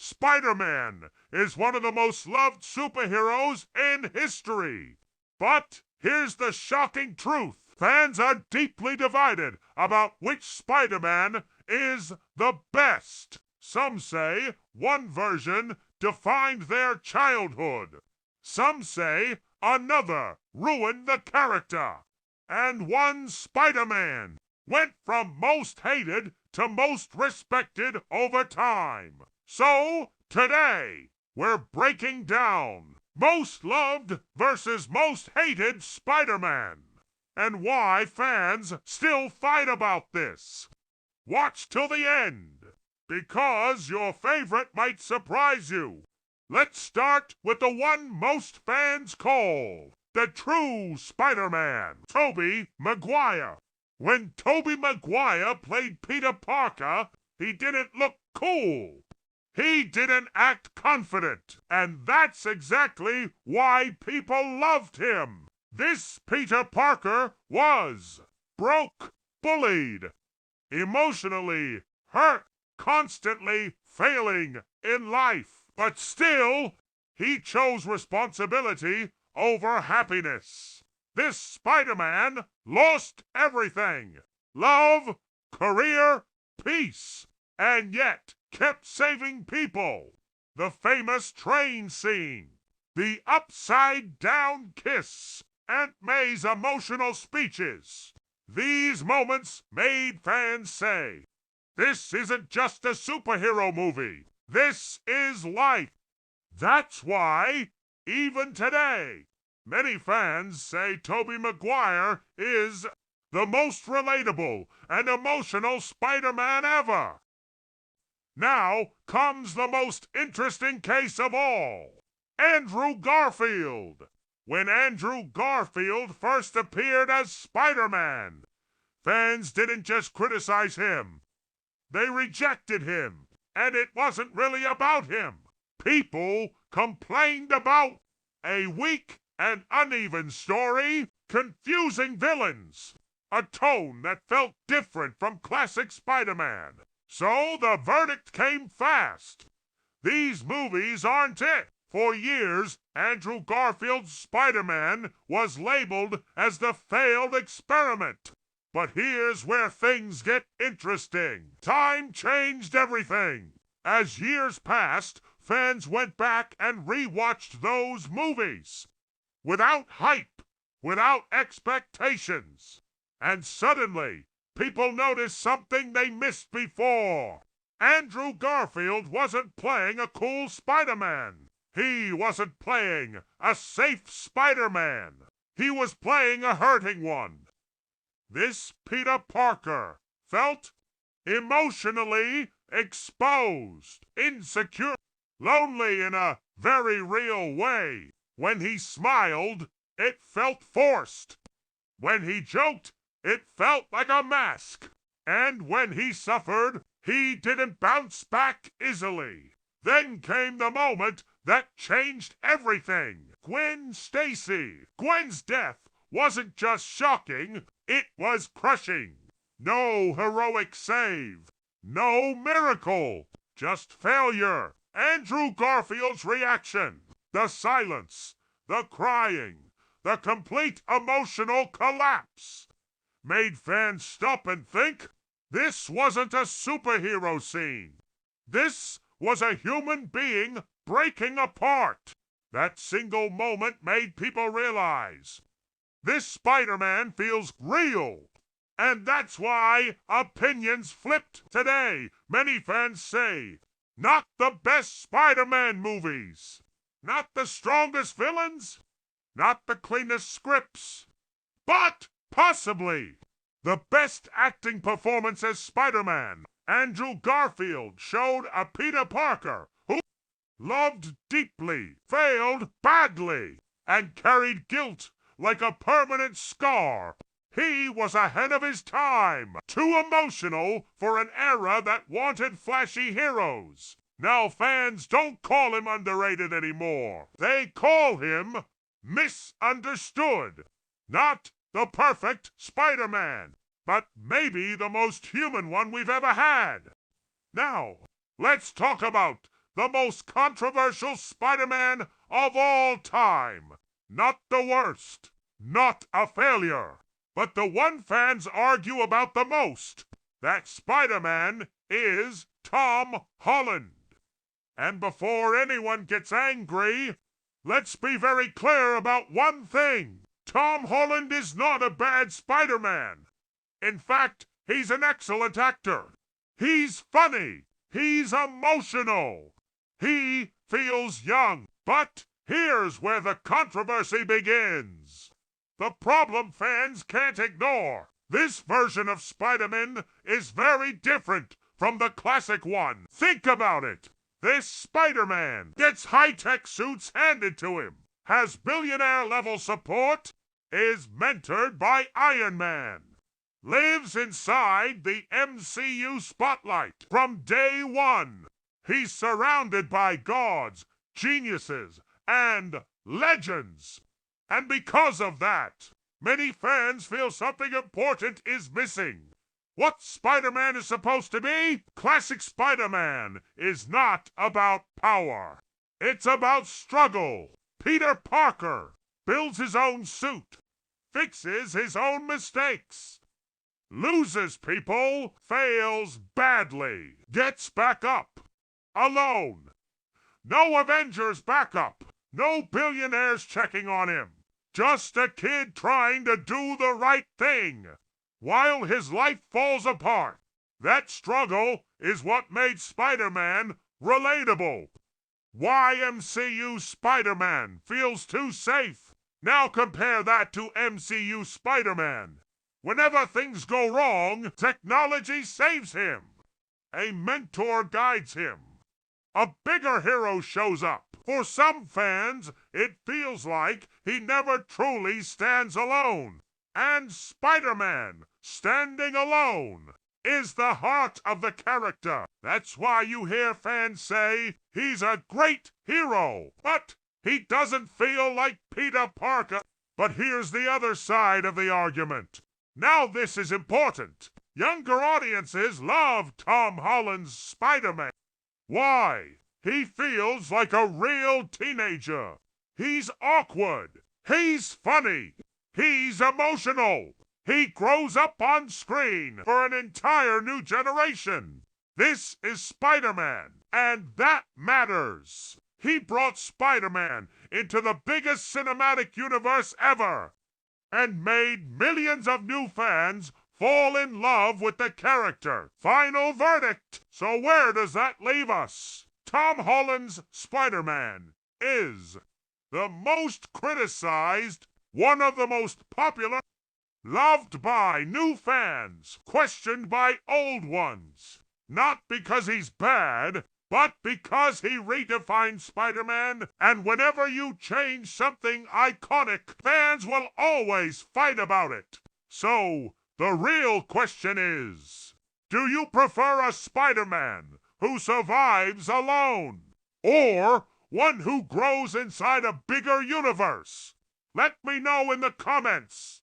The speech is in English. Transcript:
Spider-Man is one of the most loved superheroes in history. But here's the shocking truth. Fans are deeply divided about which Spider-Man is the best. Some say one version defined their childhood. Some say another ruined the character. And one Spider-Man went from most hated to most respected over time. So, today, we're breaking down most loved versus most hated Spider-Man, and why fans still fight about this. Watch till the end, because your favorite might surprise you. Let's start with the one most fans call the true Spider-Man, Tobey Maguire. When Tobey Maguire played Peter Parker, he didn't look cool. He didn't act confident, and that's exactly why people loved him. This Peter Parker was broke, bullied, emotionally hurt, constantly failing in life. But still, he chose responsibility over happiness. This Spider-Man lost everything: love, career, peace, and yet kept saving people. The famous train scene, the upside-down kiss, Aunt May's emotional speeches. These moments made fans say, "This isn't just a superhero movie. This is life." That's why, even today, many fans say Tobey Maguire is the most relatable and emotional Spider-Man ever. Now comes the most interesting case of all: Andrew Garfield. When Andrew Garfield first appeared as Spider-Man, fans didn't just criticize him. They rejected him, and it wasn't really about him. People complained about a weak and uneven story, confusing villains, a tone that felt different from classic Spider-Man. So the verdict came fast. These movies aren't it. For years, Andrew Garfield's Spider-Man was labeled as the failed experiment. But here's where things get interesting. Time changed everything. As years passed, fans went back and rewatched those movies, without hype, without expectations. And suddenly, people noticed something they missed before. Andrew Garfield wasn't playing a cool Spider-Man. He wasn't playing a safe Spider-Man. He was playing a hurting one. This Peter Parker felt emotionally exposed, insecure, lonely in a very real way. When he smiled, it felt forced. When he joked, it felt like a mask. And when he suffered, he didn't bounce back easily. Then came the moment that changed everything. Gwen Stacy. Gwen's death wasn't just shocking, it was crushing. No heroic save. No miracle. Just failure. Andrew Garfield's reaction. The silence. The crying. The complete emotional collapse. Made fans stop and think, this wasn't a superhero scene. This was a human being breaking apart. That single moment made people realize this Spider-Man feels real. And that's why opinions flipped today. Many fans say, not the best Spider-Man movies, not the strongest villains, not the cleanest scripts, but possibly the best acting performance as Spider-Man. Andrew Garfield showed a Peter Parker who loved deeply, failed badly, and carried guilt like a permanent scar. He was ahead of his time, too emotional for an era that wanted flashy heroes. Now fans don't call him underrated anymore. They call him misunderstood. Not the perfect Spider-Man, but maybe the most human one we've ever had. Now, let's talk about the most controversial Spider-Man of all time. Not the worst, not a failure, but the one fans argue about the most. That Spider-Man is Tom Holland. And before anyone gets angry, let's be very clear about one thing. Tom Holland is not a bad Spider-Man. In fact, he's an excellent actor. He's funny. He's emotional. He feels young. But here's where the controversy begins. The problem fans can't ignore. This version of Spider-Man is very different from the classic one. Think about it. This Spider-Man gets high-tech suits handed to him, has billionaire-level support, is mentored by Iron Man, lives inside the MCU spotlight from day one. He's surrounded by gods, geniuses, and legends. And because of that, many fans feel something important is missing. What Spider-Man is supposed to be? Classic Spider-Man is not about power. It's about struggle. Peter Parker builds his own suit, fixes his own mistakes, loses people, fails badly, gets back up, alone. No Avengers backup, no billionaires checking on him. Just a kid trying to do the right thing while his life falls apart. That struggle is what made Spider-Man relatable. YMCU Spider-Man feels too safe. Now compare that to MCU Spider-Man. Whenever things go wrong, technology saves him. A mentor guides him. A bigger hero shows up. For some fans, it feels like he never truly stands alone. And Spider-Man, standing alone, is the heart of the character. That's why you hear fans say he's a great hero, but he doesn't feel like Peter Parker. But here's the other side of the argument. Now this is important. Younger audiences love Tom Holland's Spider-Man. Why? He feels like a real teenager. He's awkward. He's funny. He's emotional. He grows up on screen for an entire new generation. This is Spider-Man, and that matters. He brought Spider-Man into the biggest cinematic universe ever and made millions of new fans fall in love with the character. Final verdict. So where does that leave us? Tom Holland's Spider-Man is the most criticized, one of the most popular, loved by new fans, questioned by old ones. Not because he's bad, but because he redefined Spider-Man, and whenever you change something iconic, fans will always fight about it. So, the real question is, do you prefer a Spider-Man who survives alone, or one who grows inside a bigger universe? Let me know in the comments.